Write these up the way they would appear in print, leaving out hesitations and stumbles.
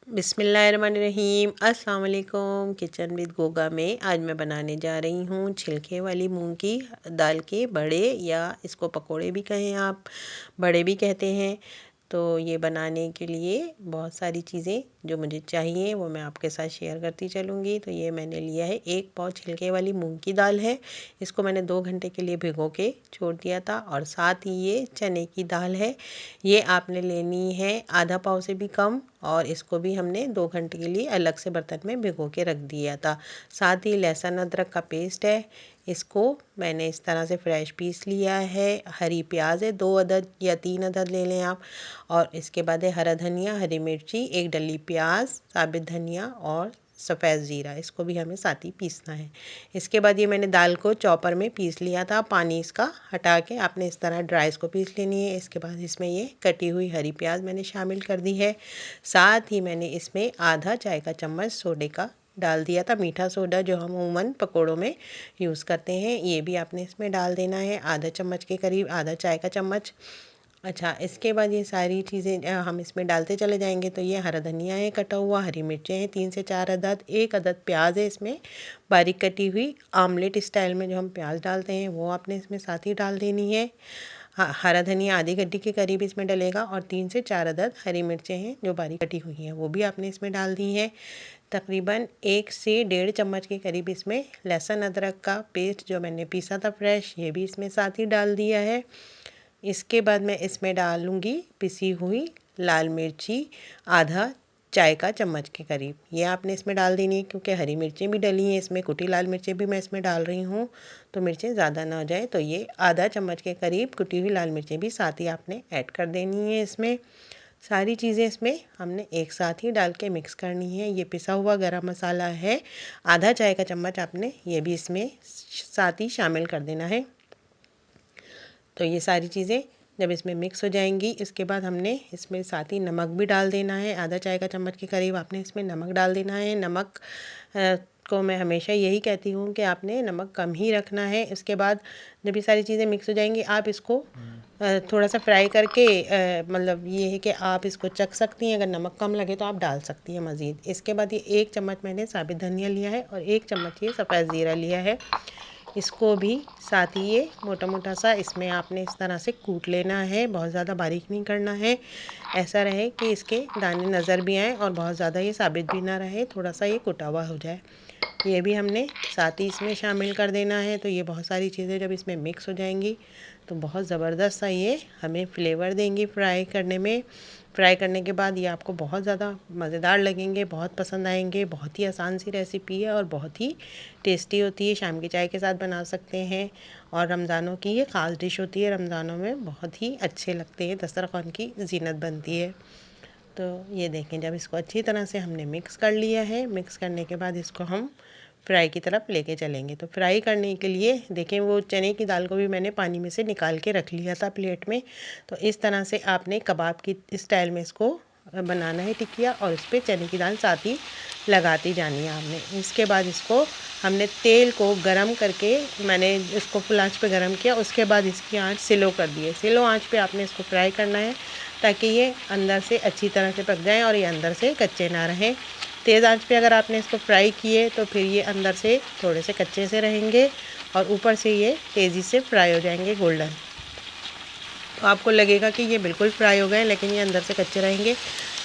बिस्मिल्लाहिर्रहमानिर्रहीम। अस्सलाम वालेकुम। किचन विद गोगा में आज मैं बनाने जा रही हूँ छिलके वाली मूंग की दाल के बड़े, या इसको पकोड़े भी कहें आप, बड़े भी कहते हैं। तो ये बनाने के लिए बहुत सारी चीज़ें जो मुझे चाहिए वो मैं आपके साथ शेयर करती चलूँगी। तो ये मैंने लिया है, 1 पाव छिलके वाली मूंग की दाल है। इसको मैंने 2 घंटे के लिए भिगो के छोड़ दिया था। और साथ ही ये चने की दाल है, ये आपने लेनी है आधा पाव से भी कम। और इसको भी हमने 2 घंटे के लिए अलग से बर्तन में भिगो के रख दिया था। साथ ही लहसुन अदरक का पेस्ट है, इसको मैंने इस तरह से फ्रेश पीस लिया है। हरी प्याज है, 2 अदद या 3 अदद ले लें आप। और इसके बाद है हरा धनिया, हरी मिर्ची, 1 डली प्याज, साबित धनिया और सफ़ेद ज़ीरा, इसको भी हमें साथ ही पीसना है। इसके बाद ये मैंने दाल को चॉपर में पीस लिया था, पानी इसका हटा के आपने इस तरह ड्राई इसको पीस लेनी है। इसके बाद इसमें ये कटी हुई हरी प्याज मैंने शामिल कर दी है। साथ ही मैंने इसमें आधा चाय का चम्मच सोडे का डाल दिया था, मीठा सोडा जो हम अमूमन पकोड़ों में यूज़ करते हैं, ये भी आपने इसमें डाल देना है, आधा चम्मच के करीब, आधा चाय का चम्मच। अच्छा, इसके बाद ये सारी चीज़ें हम इसमें डालते चले जाएंगे। तो ये हरा धनिया है कटा हुआ, हरी मिर्चें हैं 3 से 4 अदद, 1 अदद प्याज है इसमें बारीक कटी हुई, आमलेट स्टाइल में जो हम प्याज डालते हैं वो आपने इसमें साथ ही डाल देनी है। हाँ, हरा धनिया आधी गड्डी के करीब इसमें डलेगा। और 3 से 4 अदद हरी मिर्चें हैं जो बारीक कटी हुई हैं, वो भी आपने इसमें डाल दी है। तकरीबन 1 से 1.5 चम्मच के करीब इसमें लहसुन अदरक का पेस्ट जो मैंने पीसा था फ्रेश, ये भी इसमें साथ ही डाल दिया है। इसके बाद मैं इसमें डालूँगी पिसी हुई लाल मिर्ची, आधा चाय का चम्मच के करीब, ये आपने इसमें डाल देनी है, क्योंकि हरी मिर्चें भी डली हैं इसमें, कुटी लाल मिर्चें भी मैं इसमें डाल रही हूँ, तो मिर्चें ज़्यादा ना हो जाए। तो ये आधा चम्मच के करीब कुटी हुई लाल मिर्चें भी साथ ही आपने ऐड कर देनी है इसमें। सारी चीज़ें इसमें हमने एक साथ ही डाल के मिक्स करनी है। ये पिसा हुआ गरम मसाला है, आधा चाय का चम्मच आपने ये भी इसमें साथ ही शामिल कर देना है। तो ये सारी चीज़ें जब इसमें मिक्स हो जाएंगी, इसके बाद हमने इसमें साथ ही नमक भी डाल देना है, आधा चाय का चम्मच के करीब आपने इसमें नमक डाल देना है। नमक को मैं हमेशा यही कहती हूँ कि आपने नमक कम ही रखना है। इसके बाद जब ये सारी चीज़ें मिक्स हो जाएंगी, आप इसको थोड़ा सा फ्राई करके मतलब ये है कि आप इसको चख सकती हैं, अगर नमक कम लगे तो आप डाल सकती हैं मज़ीद। इसके बाद ये 1 चम्मच मैंने साबित धनिया लिया है और 1 चम्मच ये सफ़ेद ज़ीरा लिया है, इसको भी साथ ही ये मोटा मोटा सा इसमें आपने इस तरह से कूट लेना है, बहुत ज़्यादा बारीक नहीं करना है। ऐसा रहे कि इसके दाने नज़र भी आएँ और बहुत ज़्यादा ये साबित भी ना रहे, थोड़ा सा ये कुटा हुआ हो जाए। ये भी हमने साथ ही इसमें शामिल कर देना है। तो ये बहुत सारी चीज़ें जब इसमें मिक्स हो जाएंगी तो बहुत ज़बरदस्त सा ये हमें फ्लेवर देंगी फ्राई करने में। फ्राई करने के बाद ये आपको बहुत ज़्यादा मज़ेदार लगेंगे, बहुत पसंद आएंगे। बहुत ही आसान सी रेसिपी है और बहुत ही टेस्टी होती है, शाम की चाय के साथ बना सकते हैं। और रमज़ानों की ये ख़ास डिश होती है, रमज़ानों में बहुत ही अच्छे लगते हैं, दस्तरख़्वान की ज़ीनत बनती है। तो ये देखें, जब इसको अच्छी तरह से हमने मिक्स कर लिया है, मिक्स करने के बाद इसको हम फ्राई की तरफ लेके चलेंगे। तो फ्राई करने के लिए देखें, वो चने की दाल को भी मैंने पानी में से निकाल के रख लिया था प्लेट में। तो इस तरह से आपने कबाब की स्टाइल में इसको बनाना है टिकिया, और इस पर चने की दाल साथ ही लगाती जानी है आपने। इसके बाद इसको हमने तेल को गरम करके, मैंने इसको फुल आँच पे गरम किया, उसके बाद इसकी आँच स्लो कर दी है। स्लो आँच पे आपने इसको फ्राई करना है ताकि ये अंदर से अच्छी तरह से पक जाएँ और ये अंदर से कच्चे ना रहें। तेज़ आंच पे अगर आपने इसको फ्राई किए तो फिर ये अंदर से थोड़े से कच्चे से रहेंगे और ऊपर से ये तेज़ी से फ्राई हो जाएंगे गोल्डन। तो आपको लगेगा कि ये बिल्कुल फ्राई हो गए, लेकिन ये अंदर से कच्चे रहेंगे।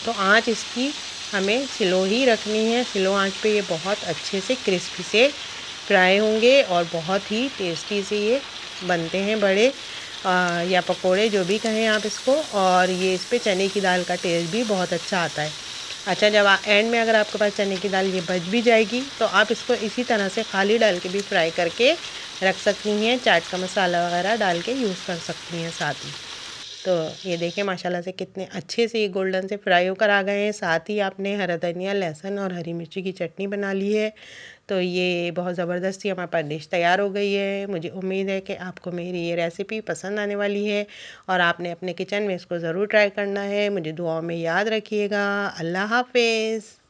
तो आंच इसकी हमें स्लो ही रखनी है। स्लो आंच पे ये बहुत अच्छे से क्रिस्पी से फ्राई होंगे और बहुत ही टेस्टी से ये बनते हैं बड़े या पकोड़े, जो भी कहें आप इसको। और ये इस पे चने की दाल का टेस्ट भी बहुत अच्छा आता है। अच्छा, जब एंड में अगर आपके पास चने की दाल ये बच भी जाएगी तो आप इसको इसी तरह से खाली डाल के भी फ्राई करके रख सकती हैं, चाट का मसाला वगैरह डाल के यूज़ कर सकती हैं साथ ही। तो ये देखें माशाल्लाह से कितने अच्छे से ये गोल्डन से फ्राई होकर आ गए हैं। साथ ही आपने हरा धनिया, लहसुन और हरी मिर्ची की चटनी बना ली है। तो ये बहुत ज़बरदस्त सी हमारे पास डिश तैयार हो गई है। मुझे उम्मीद है कि आपको मेरी ये रेसिपी पसंद आने वाली है और आपने अपने किचन में इसको ज़रूर ट्राई करना है। मुझे दुआओं में याद रखिएगा। अल्लाह हाफ़िज़।